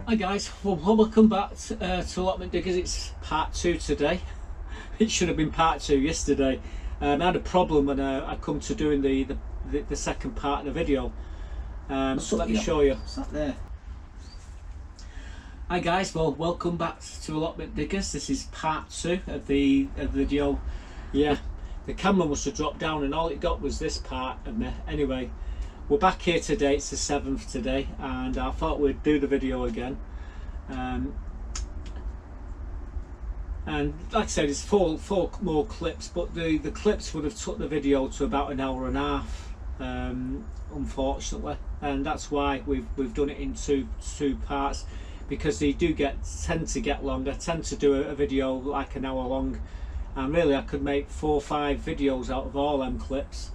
Hi guys, well welcome back to Allotment Diggers. It's part 2 today. It should have been part 2 yesterday. I had a problem when I come to doing the second part of the video. So let me show you. What's that there? Hi guys, well welcome back to Allotment Diggers. This is part 2 of the video. Yeah, the camera must have dropped down and all it got was this part of me. Anyway, we're back here today. It's the 7th today, and I thought we'd do the video again. And like I said, it's four more clips, but the clips would have took the video to about an hour and a half, unfortunately, and that's why we've done it in two parts, because they tend to get longer. I tend to do a video like an hour long, and really I could make 4 or 5 videos out of all them clips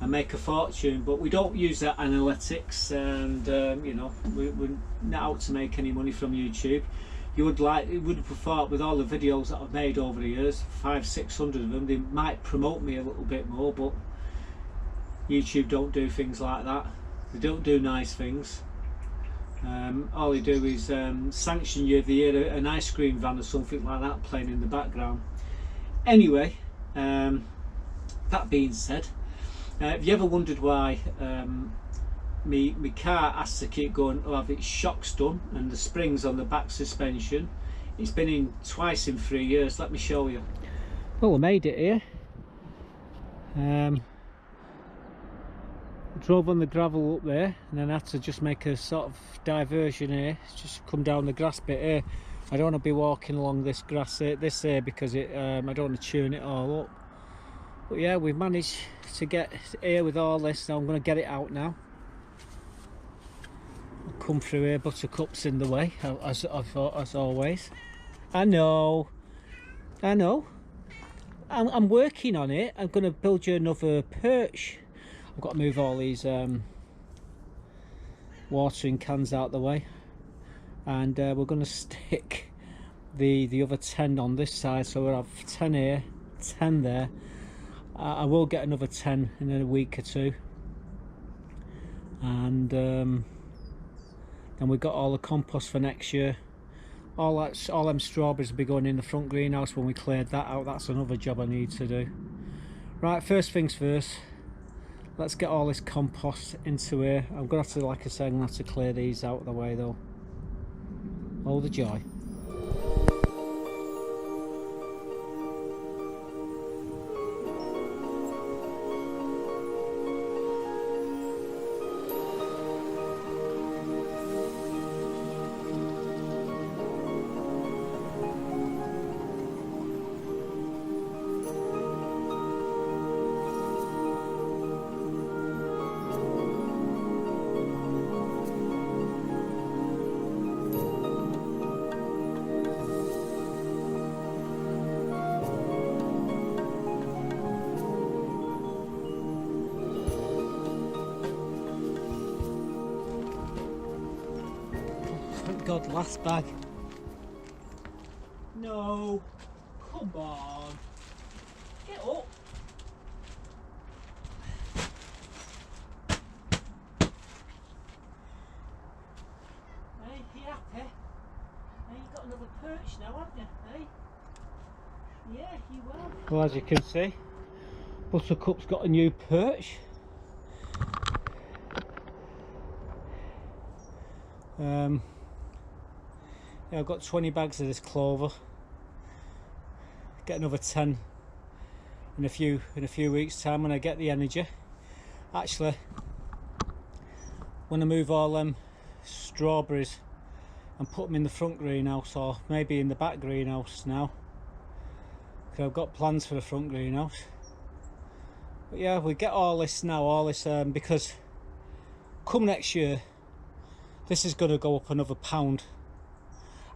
and make a fortune, but we don't use that analytics, and you know, we're not out to make any money from YouTube. You would have thought with all the videos that I've made over the years, 500-600 of them, they might promote me a little bit more, but YouTube don't do things like that. They don't do nice things. All they do is sanction you if they hear an ice cream van or something like that playing in the background. Anyway, that being said, have you ever wondered why my car has to keep going to have its shocks done and the springs on the back suspension? It's been in twice in 3 years. Let me show you. Well, I made it here. I drove on the gravel up there, and then I had to just make a sort of diversion here, just come down the grass bit here. I don't want to be walking along this grass here, because I don't want to tune it all up. But yeah, we've managed to get here with all this. So I'm going to get it out now. I'll come through here, buttercups in the way, as always. I know. I'm working on it. I'm going to build you another perch. I've got to move all these watering cans out the way, and we're going to stick the other 10 on this side, so we'll have 10 here, 10 there. I will get another 10 in a week or two, and then we've got all the compost for next year. All them strawberries will be going in the front greenhouse when we cleared that out. That's another job I need to do. Right, first things first, let's get all this compost into here. I'm gonna have to, like I said, I'm gonna have to clear these out of the way though. Oh, the joy. God, last bag. No, come on, get up. Hey, you happy? Hey, you've got another perch now, haven't you? Hey, yeah, you will. Well, as you can see, Buttercup's got a new perch. Yeah, I've got 20 bags of this clover. Get another 10 in a few weeks' time when I get the energy. Actually, when I move all them strawberries and put them in the front greenhouse, or maybe in the back greenhouse now, because I've got plans for the front greenhouse. But yeah, we get all this now, because come next year, this is going to go up another £1.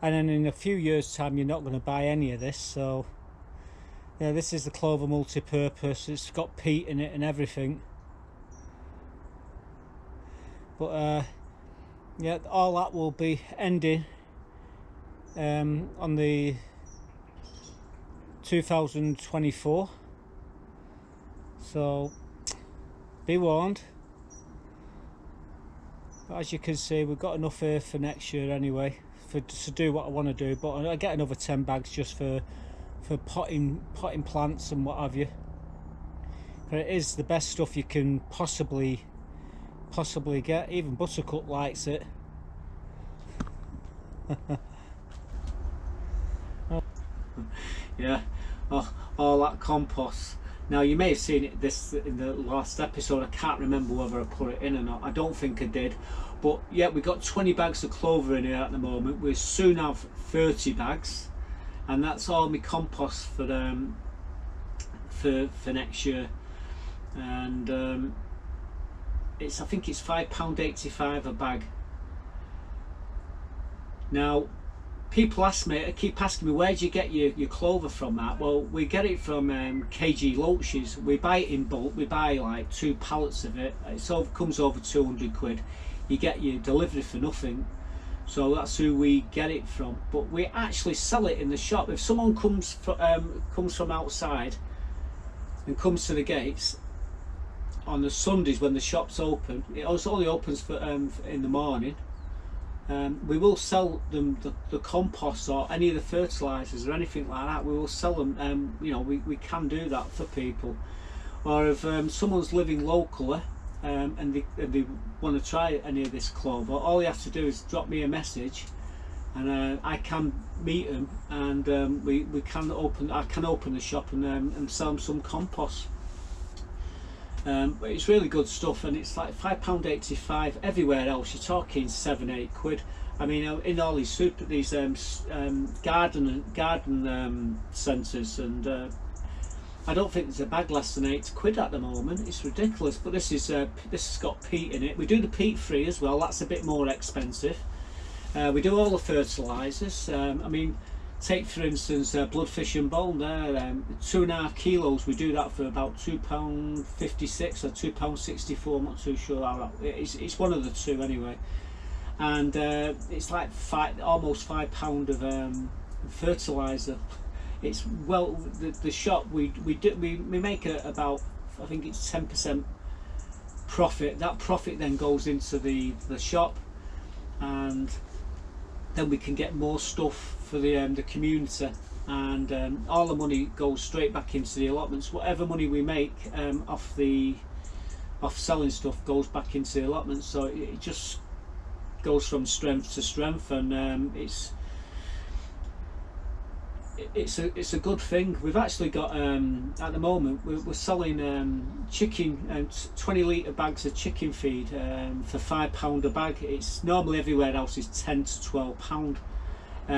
And then in a few years' time, you're not going to buy any of this. So yeah, this is the clover multi-purpose. It's got peat in it and everything. But yeah, all that will be ending on the 2024. So be warned. But as you can see, we've got enough here for next year anyway, to do what I want to do. But I get another 10 bags just for potting plants and what have you. But it is the best stuff you can possibly get. Even Buttercup likes it. Yeah, all that compost. Now you may have seen it in the last episode. I can't remember whether I put it in or not. I don't think I did. But yeah, we got 20 bags of clover in here at the moment. We'll soon have 30 bags, and that's all my compost for next year. And I think it's £5.85 a bag. Now, people keep asking me, where do you get your clover from? That, well, we get it from KG Loaches. We buy it in bulk. We buy like 2 pallets of it. It comes over 200 quid. You get your delivery for nothing. So that's who we get it from. But we actually sell it in the shop. If someone comes from outside and comes to the gates on the Sundays when the shop's open, it only opens for in the morning. We will sell them the compost or any of the fertilizers or anything like that. We will sell them. You know, we can do that for people. Or if someone's living locally and they want to try any of this clover, all you have to do is drop me a message, and I can meet them, and I can open the shop and sell them some compost. But it's really good stuff, and it's like £5.85 everywhere else. You're talking 7-8 quid. I mean, in all these garden centres, and I don't think there's a bag less than 8 quid at the moment. It's ridiculous. But this has got peat in it. We do the peat free as well. That's a bit more expensive. We do all the fertilisers. I mean, take for instance bloodfish and bone there, 2.5 kilos. We do that for about £2.56 or £2.64. I'm not too sure how that, it's one of the two anyway. And it's like almost £5 of fertiliser. It's, well, the shop we make about, I think it's 10% profit. That profit then goes into the shop, and then we can get more stuff for the community, and all the money goes straight back into the allotments. Whatever money we make off selling stuff goes back into the allotments. So it just goes from strength to strength, and it's a good thing. We've actually got at the moment we're selling chicken, 20 litre bags of chicken feed for £5 a bag. It's normally everywhere else is £10 to £12.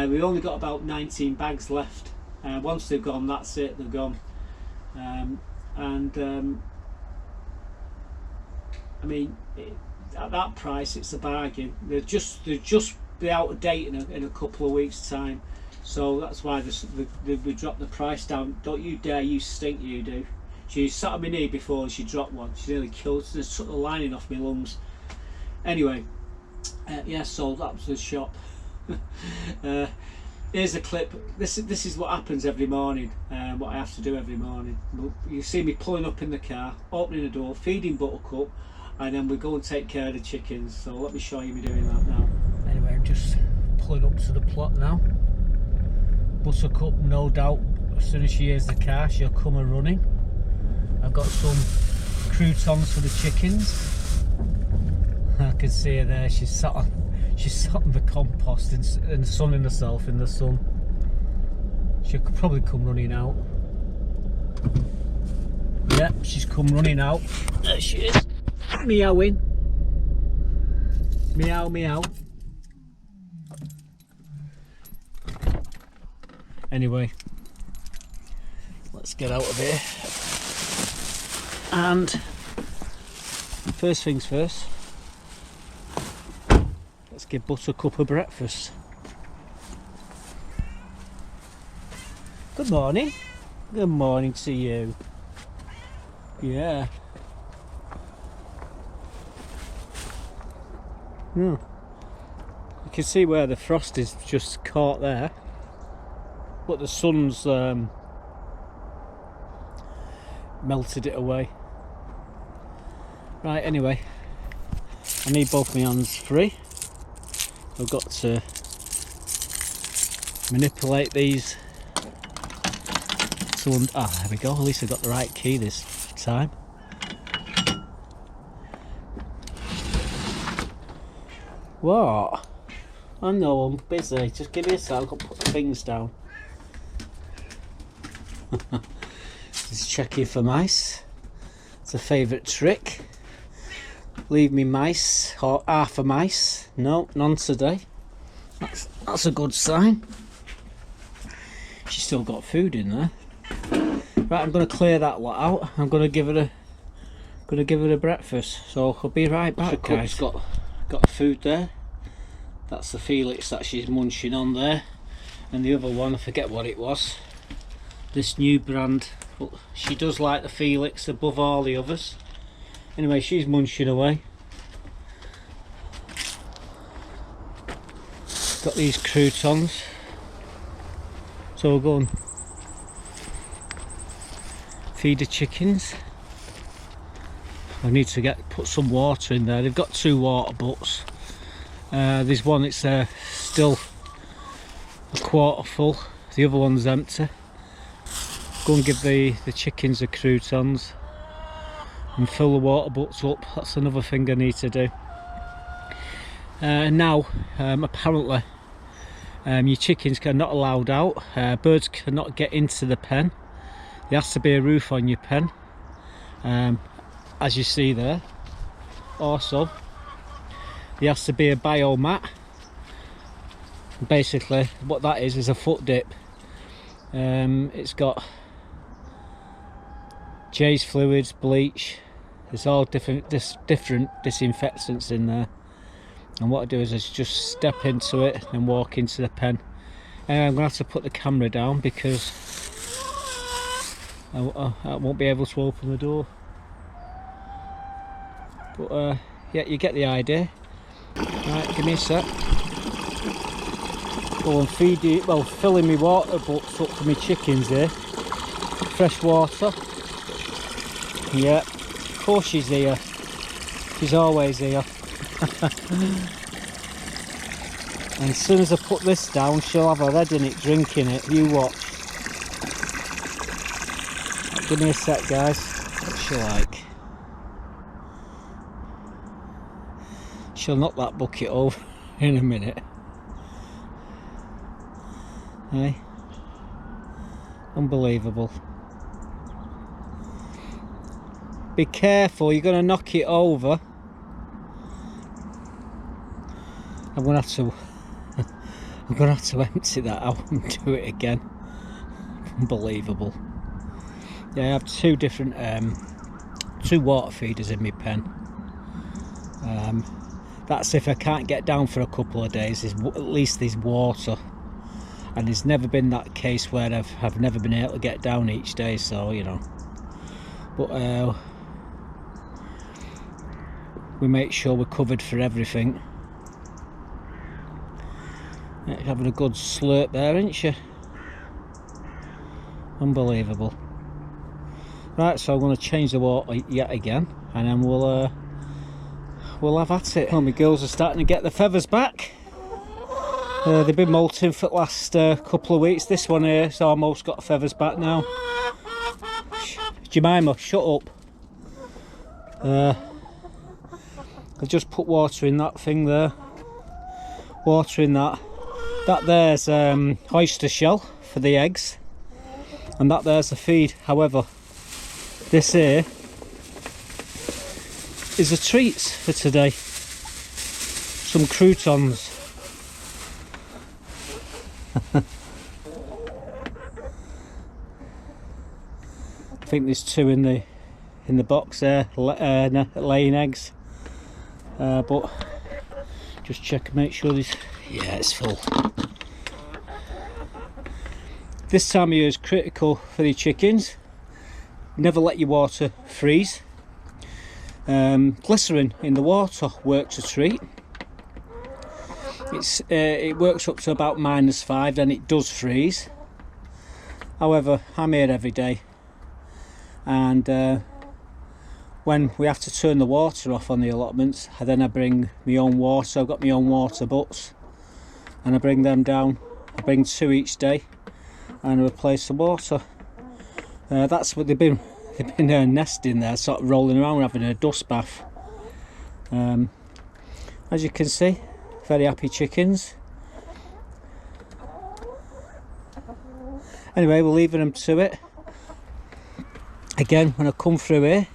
We've only got about 19 bags left. Once they've gone, that's it, they're gone. I mean, at that price it's a bargain. They'll just be out of date in a couple of weeks time. So that's why we dropped the price down. Don't you dare, you stink, you do. She sat on my knee before and she dropped one. She nearly killed, she took the lining off my lungs. Anyway, yeah, so that was the shop. Here's a clip. This is what happens every morning, what I have to do every morning. You see me pulling up in the car, opening the door, feeding Buttercup, and then we go and take care of the chickens. So let me show you me doing that now. Anyway, I'm just pulling up to the plot now. Buttercup, no doubt, as soon as she hears the car, she'll come a running. I've got some croutons for the chickens. I can see her there. She's sat on the compost and sunning herself in the sun. She'll probably come running out. Yep, she's come running out. There she is, meowing. Meow, meow. Anyway, let's get out of here. And first things first, let's give Buttercup a breakfast. Good morning. Good morning to you. Yeah. You can see where the frost is just caught there. But the sun's melted it away. Right, anyway, I need both my hands free. I've got to manipulate these. So, there we go, at least I got the right key this time. What? I know I'm busy, just give me a sec, I've got to put the things down. Just checking for mice. It's a favourite trick. Leave me mice, or half a mice. No, none today. That's a good sign. She's still got food in there. Right, I'm going to clear that lot out. I'm going to give it a breakfast. So I'll be right back, guys. Got food there. That's the Felix that she's munching on there, and the other one, I forget what it was. This new brand, but she does like the Felix above all the others. Anyway, she's munching away. Got these croutons, so we'll go and feed the chickens. I need to put some water in there. They've got 2 water butts. There's one it's still a quarter full, the other one's empty. Go and give the chickens the croutons and fill the water butts up. That's another thing I need to do. Now apparently your chickens are not allowed out. Birds cannot get into the pen. There has to be a roof on your pen, as you see there. Also, there has to be a biomat. Basically what that is a foot dip. It's got J's fluids, bleach, there's all different disinfectants in there, and what I do is just step into it and walk into the pen. Anyway, I'm going to have to put the camera down because I won't be able to open the door, but yeah, you get the idea. Right, give me a sec. Go and filling my water butts up for my chickens here. Fresh water. Yeah, of course she's here. She's always here. And as soon as I put this down, she'll have her head in it, drinking it. You watch. Give me a sec, guys. What's she like? She'll knock that bucket over in a minute. Hey, unbelievable. Be careful, you're going to knock it over. I'm going to have to empty that out and do it again. Unbelievable. Yeah, I have 2 different 2 water feeders in my pen. That's if I can't get down for a couple of days. At least there's water. And there's never been that case where I've never been able to get down each day, so you know. But we make sure we're covered for everything. Yeah, having a good slurp there, ain't she? Unbelievable. Right, so I'm going to change the water yet again, and then we'll have at it. Well, my girls are starting to get the feathers back. They've been molting for the last couple of weeks. This one here has almost got feathers back now. Jemima, shut up. I just put water in that thing there. Water in that. That there's oyster shell for the eggs. And that there's the feed. However, this here is the treats for today. Some croutons. I think there's 2 in the box there, laying eggs. But just check and make sure there's, yeah, it's full. This time of year is critical for the chickens. Never let your water freeze. Glycerin in the water works a treat. It works up to about -5, then it does freeze. However, I'm here every day, and when we have to turn the water off on the allotments, then I bring my own water. I've got my own water butts and I bring them down. I bring 2 each day and I replace the water. That's what they've been nesting there, sort of rolling around, having a dust bath. As you can see, very happy chickens. Anyway, we're leaving them to it. Again, when I come through here,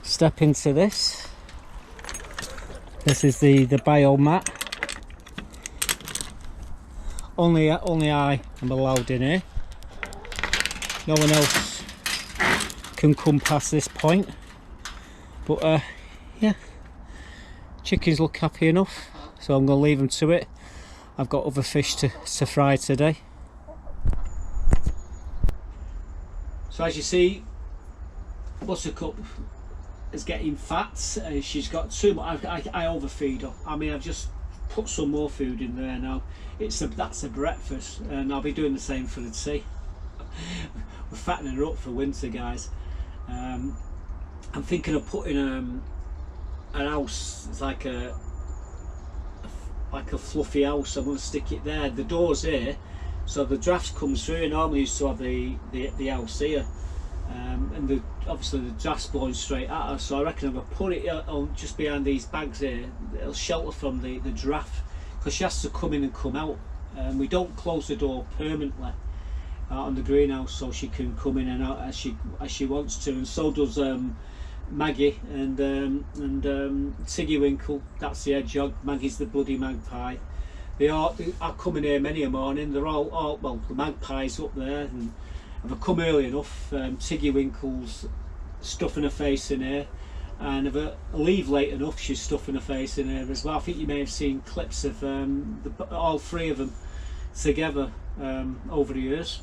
step into this. This is the bio mat. Only I am allowed in here. No one else can come past this point. But yeah, chickens look happy enough, so I'm going to leave them to it. I've got other fish to fry today. So as you see, Buttercup is getting fat. She's got too much. I overfeed her. I mean, I've just put some more food in there now. That's a breakfast, and I'll be doing the same for the tea. We're fattening her up for winter, guys. I'm thinking of putting an house. It's like a fluffy house. I'm going to stick it there. The door's here, so the draft comes through. Normally used to have the house here. And obviously the draft's blowing straight at her, so I reckon I'm going to put it on just behind these bags here. It'll shelter from the draft, because she has to come in and come out. We don't close the door permanently on the greenhouse, so she can come in and out as she wants to, and so does Maggie and Tiggy Winkle. That's the hedgehog. Maggie's the bloody magpie. They are coming here many a morning. They're all well, the magpie's up there, and if I come early enough, Tiggy Winkle's stuffing her face in here, and if I leave late enough, she's stuffing her face in here as well. I think you may have seen clips of all 3 of them together over the years.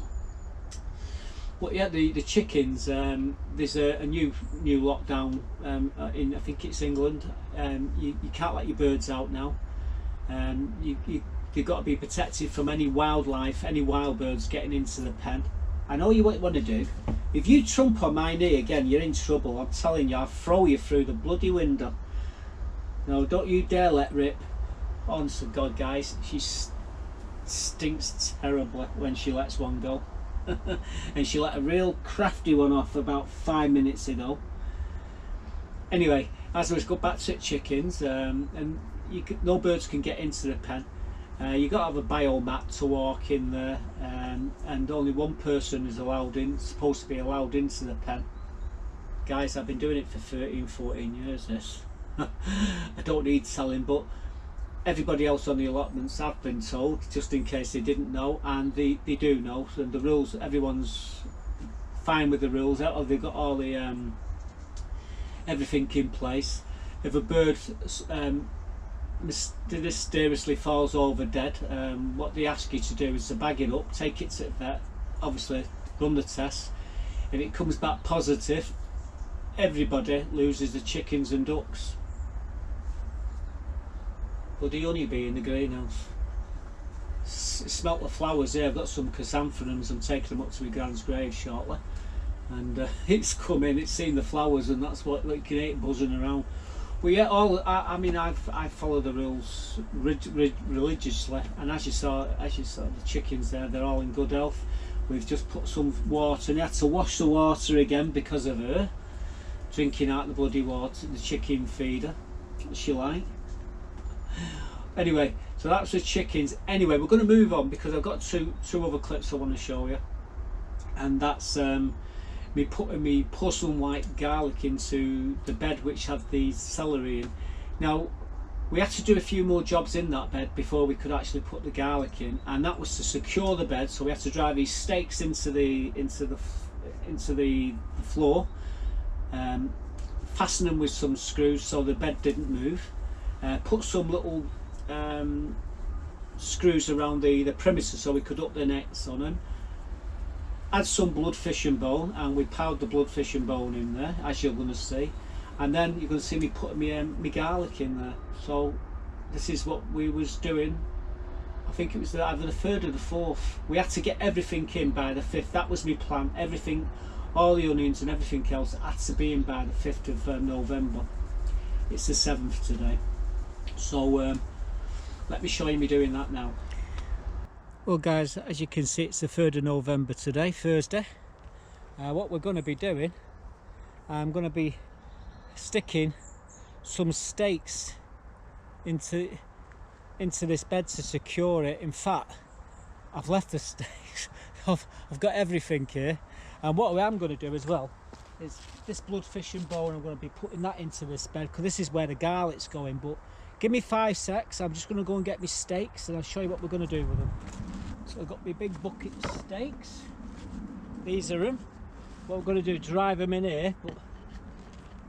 But yeah, the chickens, there's a new lockdown in, I think it's England. You can't let your birds out now. You've got to be protected from any wildlife, any wild birds getting into the pen. I know you want to do. If you trump on my knee again, you're in trouble. I'm telling you, I'll throw you through the bloody window. No, don't you dare let rip. Honest to God, guys, she stinks terribly when she lets one go. And she let a real crafty one off about 5 minutes ago. Anyway, as I was going back to chickens, and no birds can get into the pen. You've got to have a biomat to walk in there, and only one person is supposed to be allowed into the pen. Guys, I've been doing it for 13-14 years this. I don't need telling, but everybody else on the allotments have been told, just in case they didn't know, and they do know. And the rules, everyone's fine with the rules. They've got all the everything in place. If a bird mysteriously falls over dead, what they ask you to do is to bag it up, take it to the vet, obviously run the test. If it comes back positive, everybody loses the chickens and ducks. Bloody honeybee in the greenhouse. Smelt the flowers here. I've got some chrysanthemums. I'm taking them up to my grand's grave shortly, and it's come in, it's seen the flowers, and that's what you can eat buzzing around. Well, yeah, I mean, I follow the rules religiously, and as you saw the chickens there, they're all in good health. We've just put some water, and you had to wash the water again because of her drinking out the bloody water, the chicken feeder, she like. Anyway, so that's the chickens. Anyway, we're going to move on because I've got two other clips I want to show you, and that's me putting me porcelain white garlic into the bed which had the celery in. Now we had to do a few more jobs in that bed before we could actually put the garlic in, and that was to secure the bed. So we had to drive these stakes into the floor, fasten them with some screws so the bed didn't move, put some little screws around the perimeter so we could up the nets on them, add some blood fish and bone, and we piled the blood fish and bone in there, as you're going to see, and then you're going to see me putting my garlic in there. So this is what we was doing. I think it was either the 3rd or the 4th. We had to get everything in by the 5th. That was my plan. Everything, all the onions and everything else had to be in by the 5th of November. It's the 7th today, so let me show you me doing that now. Well guys, as you can see, it's the 3rd of November today, Thursday. What we're going to be doing, I'm going to be sticking some stakes into this bed to secure it. In fact, I've left the stakes. I've got everything here, and what I'm going to do as well is this blood fishing bone. I'm going to be putting that into this bed because this is where the garlic's going. But give me 5 secs. I'm just going to go and get my stakes, and I'll show you what we're going to do with them. So I've got my big bucket of stakes. These are them. What we're going to do is drive them in here, but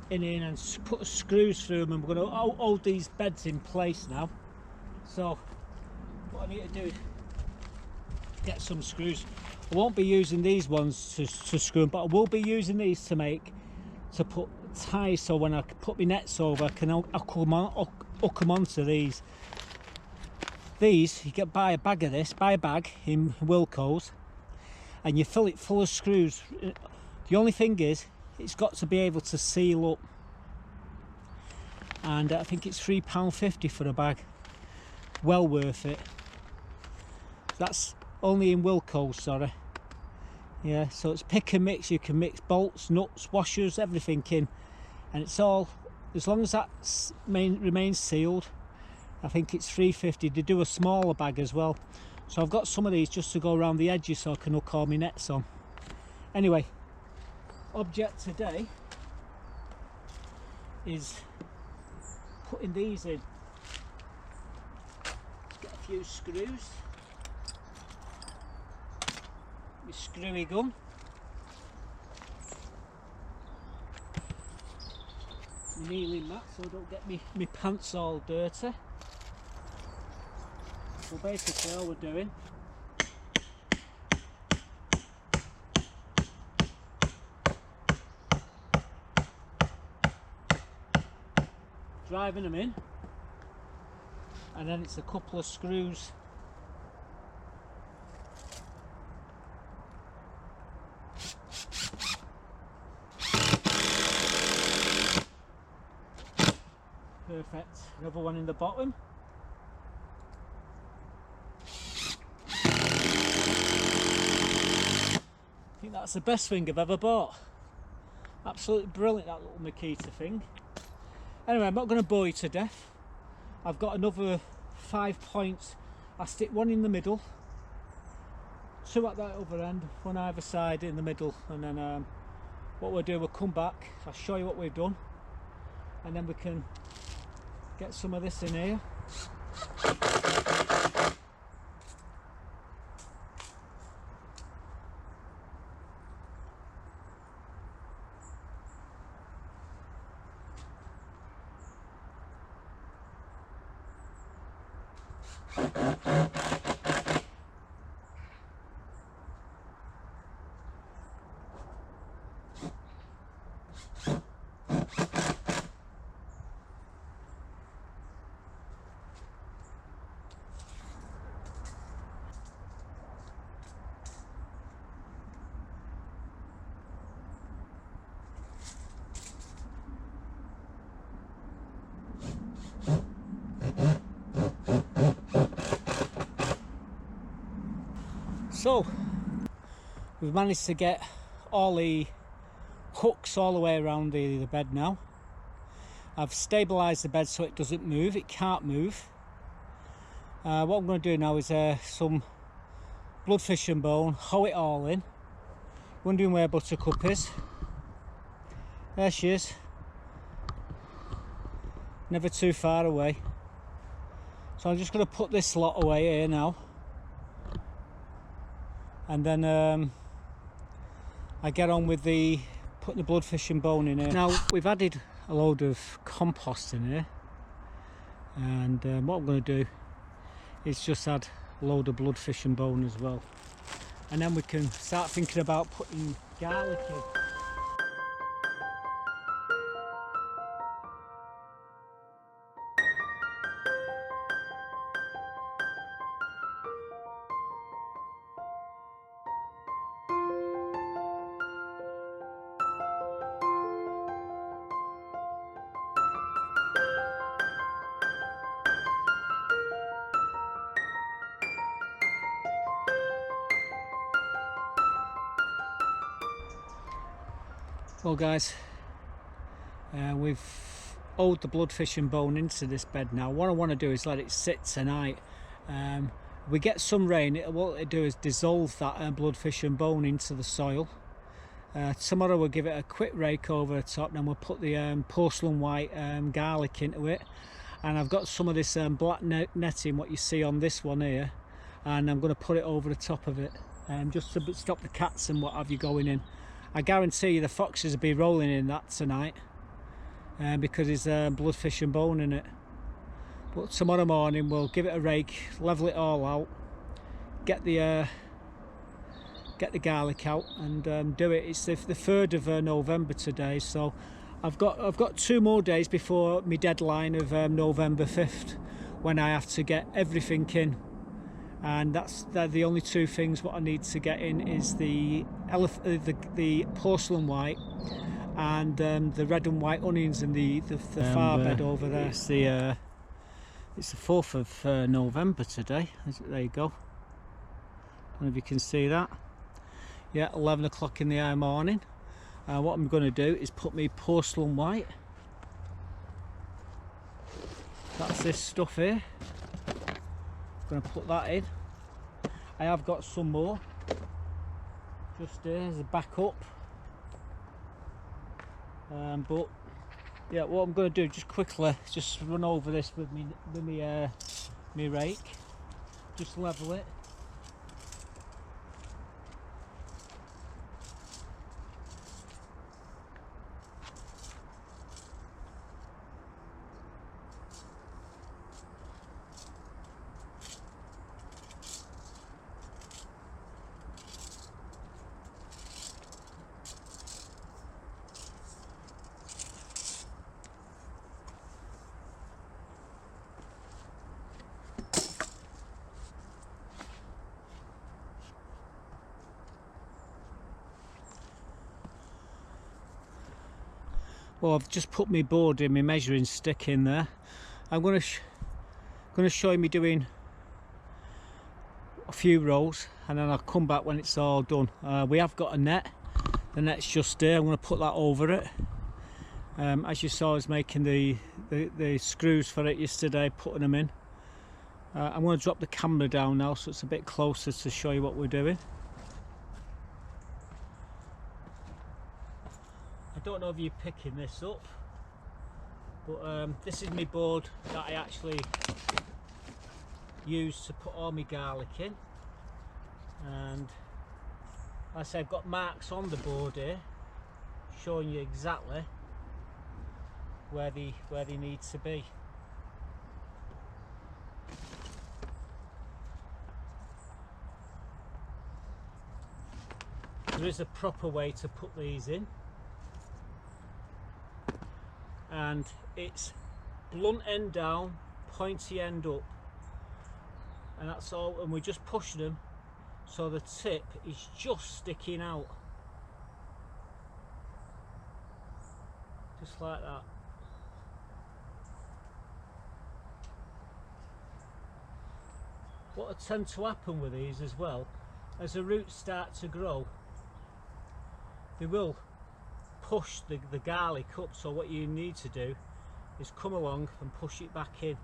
in here, and put screws through them, and we're going to hold these beds in place now. So what I need to do is get some screws. I won't be using these ones to screw them, but I will be using these to put ties, so when I put my nets over, I can hook them onto these. These, you get buy a bag of this, buy a bag in Wilko's, and you fill it full of screws. The only thing is, it's got to be able to seal up, and I think it's £3.50 for a bag. Well worth it. That's only in Wilko's, sorry. Yeah, so it's pick and mix. You can mix bolts, nuts, washers, everything in, and it's all, as long as that remains sealed. I think it's £3.50. They do a smaller bag as well. So I've got some of these just to go around the edges so I can hook all my nets on. Anyway, object today is putting these in. Let's get a few screws. My screwy gun. My kneeling mat so I don't get my pants all dirty. So basically all we're doing driving them in, and then it's a couple of screws perfect. Another one in the bottom. I think that's the best thing I've ever bought. Absolutely brilliant, that little Makita thing. Anyway, I'm not going to bore you to death. I've got another 5 points. I stick one in the middle, 2 at that other end, 1 either side in the middle, and then what we'll do, we'll come back, I'll show you what we've done, and then we can get some of this in here. So we've managed to get all the hooks all the way around the bed now. I've stabilised the bed so it doesn't move, it can't move. What I'm going to do now is some blood fishing bone, hoe it all in. Wondering where Buttercup is. There she is. Never too far away. So I'm just going to put this lot away here now. And then I get on with putting the blood fishing bone in here. Now we've added a load of compost in here, and what I'm going to do is just add a load of blood fishing bone as well, and then we can start thinking about putting garlic in. Well guys, we've owed the bloodfish and bone into this bed now. What I want to do is let it sit tonight. We get some rain, what it'll do is dissolve that bloodfish and bone into the soil. Tomorrow we'll give it a quick rake over the top, then we'll put the porcelain white garlic into it. And I've got some of this black netting, what you see on this one here, and I'm going to put it over the top of it, just to stop the cats and what have you going in. I guarantee you the foxes will be rolling in that tonight, because there's bloodfish and bone in it. But tomorrow morning we'll give it a rake, level it all out, get the garlic out and do it. It's the 3rd of November today, so I've got 2 more days before my deadline of November 5th, when I have to get everything in. And they're the only 2 things what I need to get in is the porcelain white and the red and white onions in the far bed over there. It's the 4th of November today. There you go. I don't know if you can see that. Yeah, 11 o'clock in the morning. What I'm going to do is put me porcelain white. That's this stuff here. Going to put that in. I have got some more just there as a backup, but yeah, what I'm going to do just quickly, just run over this with me rake, just level it. Well, I've just put my board in, my measuring stick in there. I'm going to show you me doing a few rows, and then I'll come back when it's all done. We have got a net. The net's just there. I'm going to put that over it. As you saw, I was making the screws for it yesterday, putting them in. I'm going to drop the camera down now so it's a bit closer to show you what we're doing. I don't know if you're picking this up, but this is my board that I actually use to put all my garlic in. And like I say, I've got marks on the board here showing you exactly where they need to be. There is a proper way to put these in, and it's blunt end down, pointy end up, and that's all. And we're just pushing them so the tip is just sticking out, just like that. What will tend to happen with these as well, as the roots start to grow, they will push the garlic up. So what you need to do is come along and push it back in.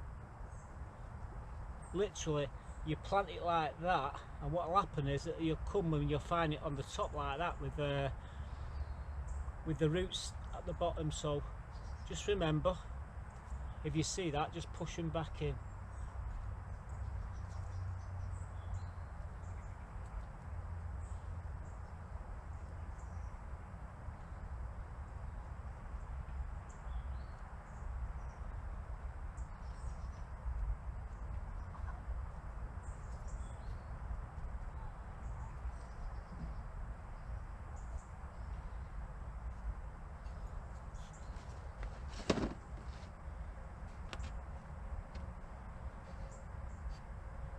Literally, you plant it like that, and what will happen is that you'll come and you'll find it on the top like that with the roots at the bottom. So just remember, if you see that, just push them back in.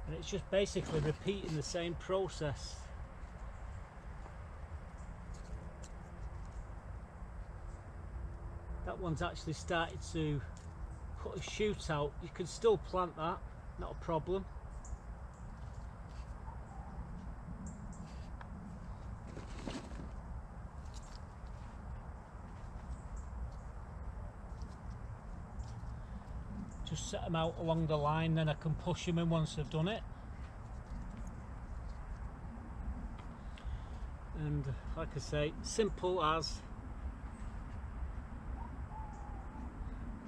And it's just basically repeating the same process. That one's actually started to put a shoot out. You can still plant that, not a problem. set them out along the line, then I can push them in once I've done it. And like I say, simple as,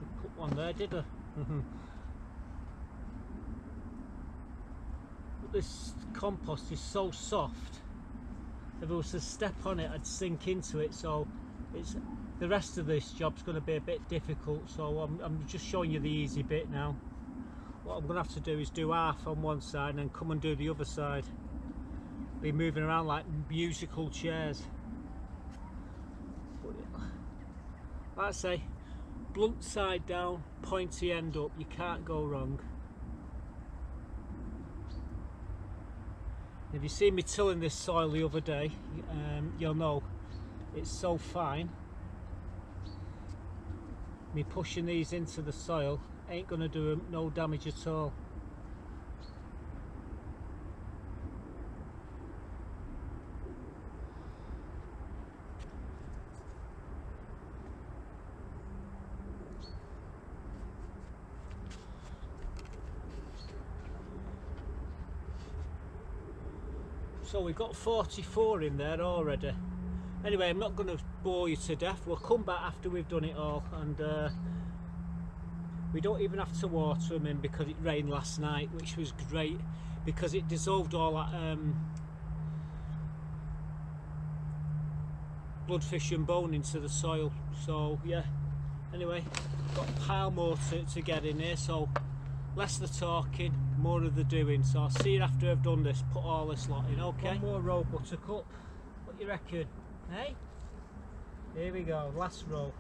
I put one there, did I? But this compost is so soft, if I was to step on it I'd sink into it, so it's, the rest of this job's going to be a bit difficult, so I'm just showing you the easy bit now. What I'm going to have to do is do half on one side and then come and do the other side. Be moving around like musical chairs. Like I say, blunt side down, pointy end up, you can't go wrong. If you see me tilling this soil the other day, you'll know it's so fine. Me pushing these into the soil ain't gonna do no damage at all. So we've got 44 in there already. Anyway, I'm not going to bore you to death. We'll come back after we've done it all, and we don't even have to water them in because it rained last night, which was great because it dissolved all that bloodfish and bone into the soil. So yeah, anyway, got a pile more to get in here, so less the talking, more of the doing. So I'll see you after I've done this, put all this lot in, okay? One more row, Buttercup. What you reckon? Hey? Here we go, last row.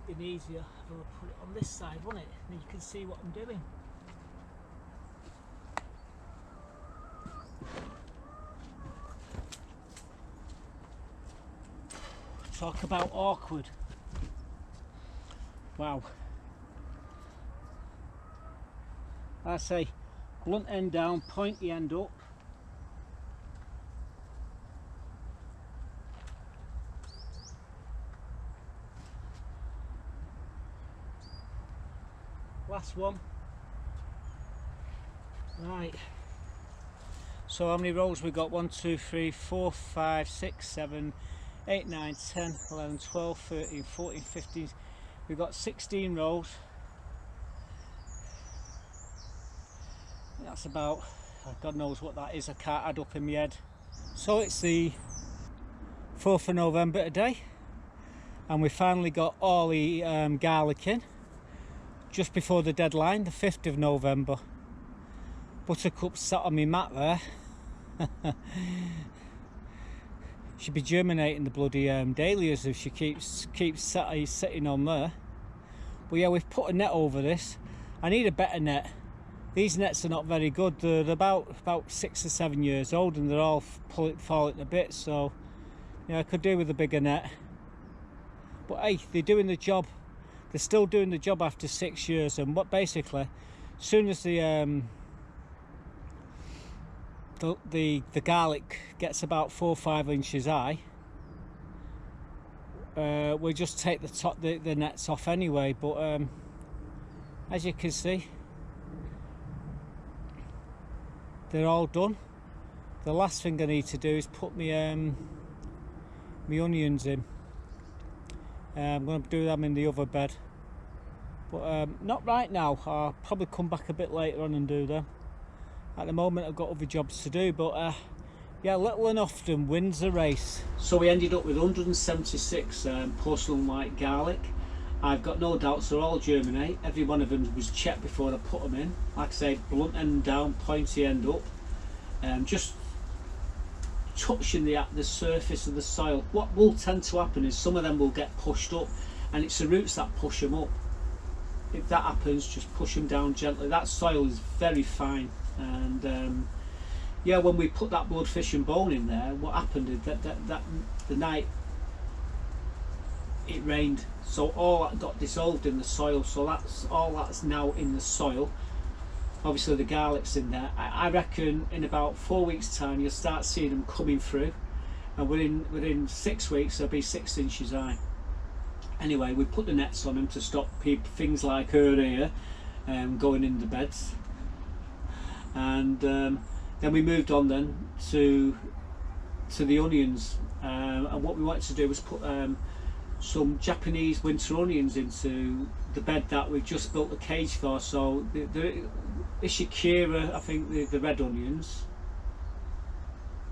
Been easier if I put it on this side, won't it? And you can see what I'm doing. Talk about awkward. Wow. I say blunt end down, pointy end up. Last one. Right. So how many rows we got? 1, 2, 3, 4, 5, 6, 7, 8, 9, 10, 11, 12, 13, 14, 15. We've got 16 rows. That's about, God knows what that is, I can't add up in my head. So it's the 4th of November today, and we finally got all the garlic in. Just before the deadline, the 5th of November. Buttercup sat on my mat there. She'd be germinating the bloody dahlias if she keeps sitting on there. But yeah, we've put a net over this. I need a better net. These nets are not very good. They're about 6 or 7 years old and they're all falling to bits. So yeah, I could do with a bigger net. But hey, they're doing the job. They're still doing the job after 6 years, and what basically, as soon as the garlic gets about 4 or 5 inches high, we just take the nets off anyway. But as you can see, they're all done. The last thing I need to do is put my onions in. I'm going to do them in the other bed, but not right now. I'll probably come back a bit later on and do them. At the moment I've got other jobs to do, but yeah, little and often wins the race. So we ended up with 176 porcelain white garlic. I've got no doubts they're all germinate. Every one of them was checked before I put them in. Like I say, blunt end down, pointy end up. Just touching the surface of the soil. What will tend to happen is some of them will get pushed up, and it's the roots that push them up. If that happens, just push them down gently. That soil is very fine. And yeah, when we put that bloodfish and bone in there, what happened is that the night it rained, so all that got dissolved in the soil, so that's now in the soil. Obviously the garlic's in there. I reckon in about 4 weeks time you'll start seeing them coming through, and within 6 weeks they'll be 6 inches high. Anyway, we put the nets on them to stop things like her here going in the beds, and then we moved on then to the onions, and what we wanted to do was put some Japanese winter onions into the bed that we've just built a cage for. So the Ishikura, I think the red onions,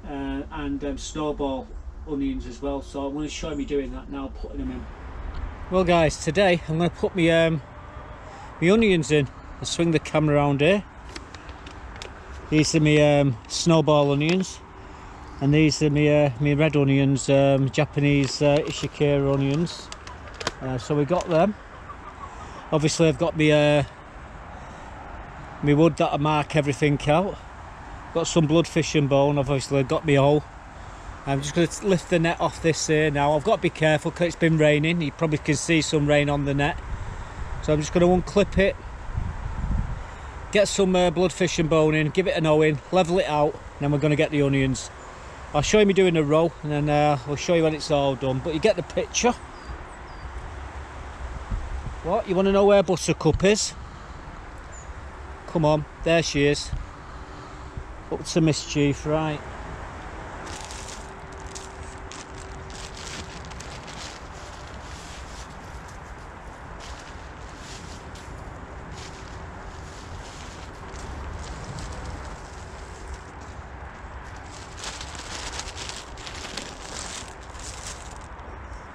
and snowball onions as well. So I'm going to show me doing that now, putting them in. Well guys, today I'm going to put my onions in. I'll swing the camera around here. These are my snowball onions, and these are my red onions, Japanese Ishikura onions. So we got them. Obviously I've got my wood that I mark everything out. Got some bloodfish and bone, obviously I've got my hole. I'm just going to lift the net off this here now. I've got to be careful because it's been raining. You probably can see some rain on the net. So I'm just going to unclip it, get some bloodfish and bone in, give it an O in, level it out, and then we're going to get the onions. I'll show you me doing a row, and then I'll show you when it's all done, but you get the picture. What, you want to know where Buttercup is? Come on, there she is. Up to mischief, right.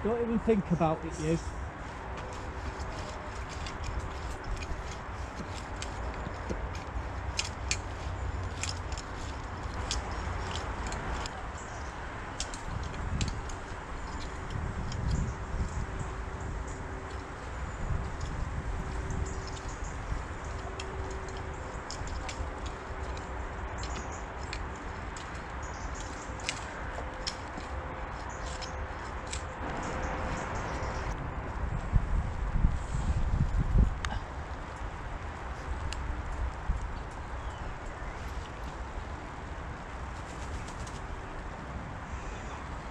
Don't even think about it, you.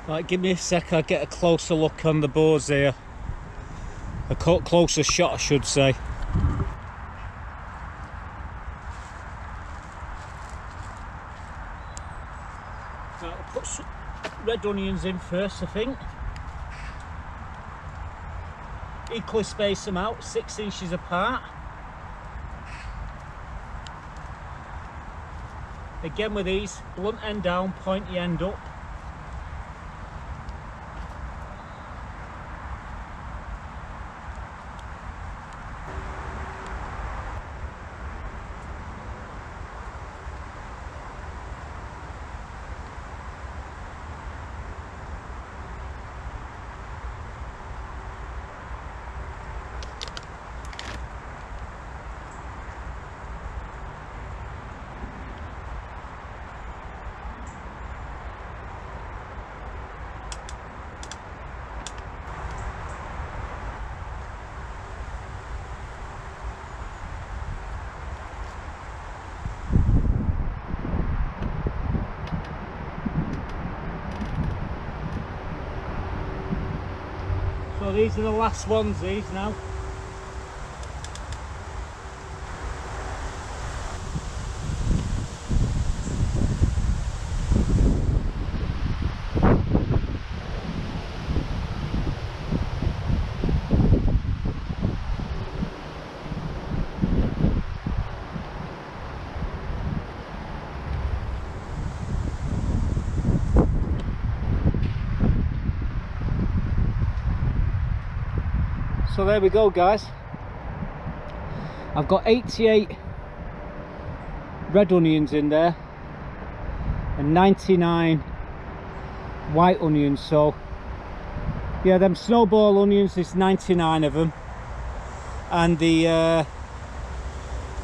Right, give me a sec, I'll get a closer look on the boards here. A closer shot, I should say. Right, I'll put some red onions in first, I think. Equally space them out, 6 inches apart. Again with these, blunt end down, pointy end up. So these are the last ones, these now. So there we go guys, I've got 88 red onions in there and 99 white onions. So yeah, them snowball onions, there's 99 of them, and the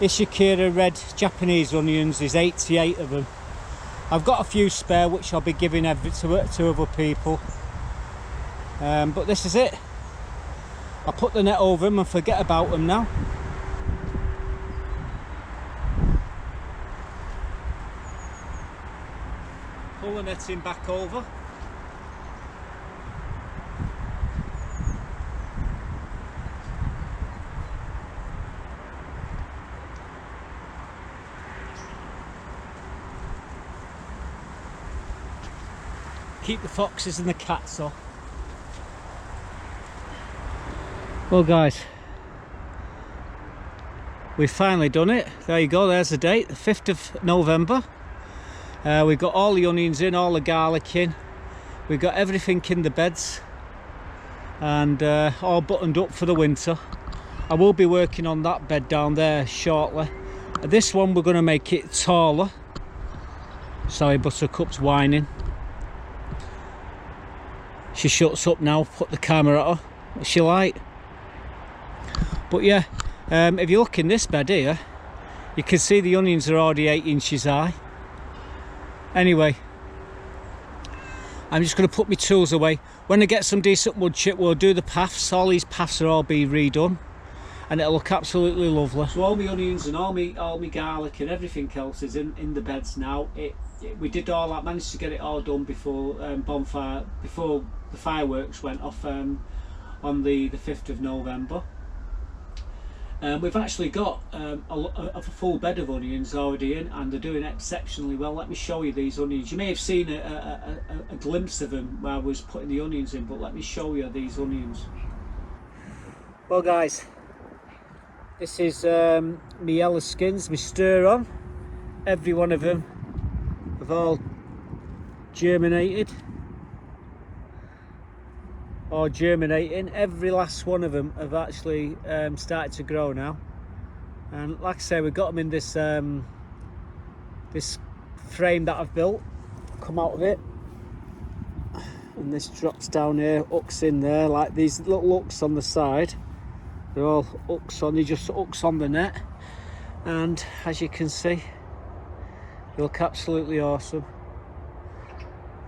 Ishikura red Japanese onions. There's 88 of them. I've got a few spare which I'll be giving to other people. But this is it. I'll put the net over them and forget about them now. Pull the netting back over. Keep the foxes and the cats off. Well guys, we've finally done it. There you go, there's the date, the 5th of November. We've got all the onions in, all the garlic in. We've got everything in the beds and all buttoned up for the winter. I will be working on that bed down there shortly. This one we're going to make it taller. Sorry, Buttercup's whining. She shuts up now, put the camera at her. What's she like? But yeah, if you look in this bed here, you can see the onions are already 8 inches high. Anyway, I'm just going to put my tools away. When I get some decent wood chip, we'll do the paths. All these paths will all be redone and it'll look absolutely lovely. So all my onions and all my garlic and everything else is in the beds now. We did all that, managed to get it all done before before the fireworks went off on the 5th of November. We've actually got a full bed of onions already in and they're doing exceptionally well. Let me show you these onions. You may have seen a glimpse of them where I was putting the onions in, but let me show you these onions. Well guys, this is my yellow skins, my stir on. Every one of them have all germinated or germinating. Every last one of them have actually started to grow now, and like I say, we've got them in this this frame that I've built. Come out of it and this drops down here, hooks in there like these little hooks on the side. They're all hooks on, they just hooks on the net, and as you can see they look absolutely awesome.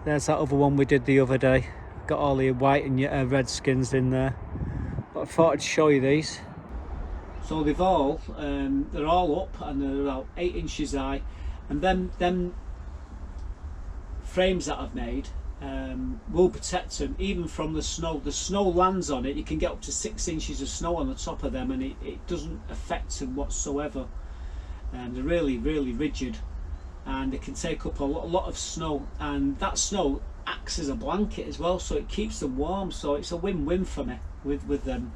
There's that other one we did the other day. Got all the white and red skins in there, but I thought I'd show you these. So they've all they're all up and they're about 8 inches high, and them frames that I've made will protect them even from the snow. The snow lands on it, you can get up to 6 inches of snow on the top of them and it doesn't affect them whatsoever. They're really rigid and they can take up a lot of snow, and that snow acts as a blanket as well, so it keeps them warm. So it's a win-win for me with them.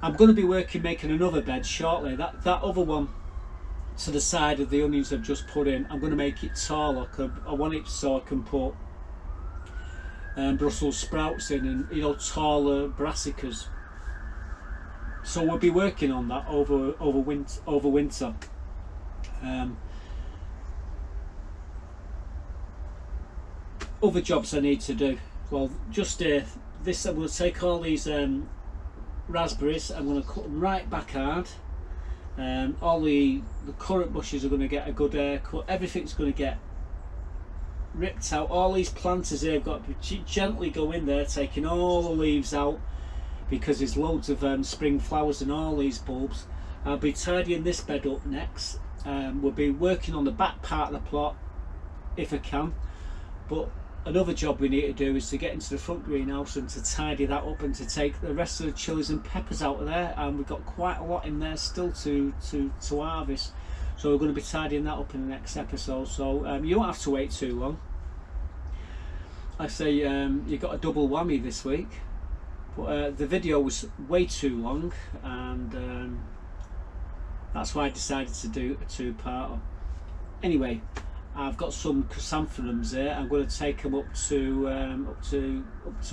I'm going to be making another bed shortly. That other one to the side of the onions I've just put in, I'm going to make it taller. I want it so I can put Brussels sprouts in and taller brassicas. So we'll be working on that over winter. Other jobs I need to do. Well, just this, I'm going to take all these raspberries, I'm going to cut them right back hard. All the currant bushes are going to get a good haircut. Everything's going to get ripped out. All these planters here have got to gently go in there, taking all the leaves out because there's loads of spring flowers in all these bulbs. I'll be tidying this bed up next. We'll be working on the back part of the plot if I can, but another job we need to do is to get into the front greenhouse and to tidy that up and to take the rest of the chilies and peppers out of there, and we've got quite a lot in there still to harvest, so we're going to be tidying that up in the next episode. So you won't have to wait too long. I say you got a double whammy this week, but the video was way too long, and that's why I decided to do a two-parter. Anyway, I've got some chrysanthemums here. I'm going to take them up to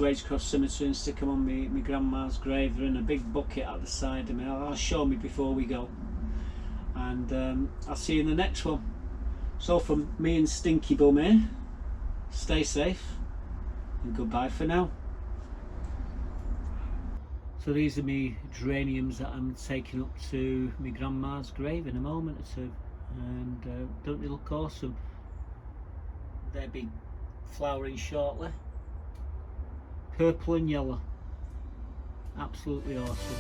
H-Cross Cemetery and stick them on my grandma's grave. They're in a big bucket at the side of me. I'll show me before we go, and I'll see you in the next one. So from me and Stinky Bum here, stay safe and goodbye for now. So these are me geraniums that I'm taking up to my grandma's grave in a moment or two, and don't they look awesome? They'll be flowering shortly. Purple and yellow, absolutely awesome.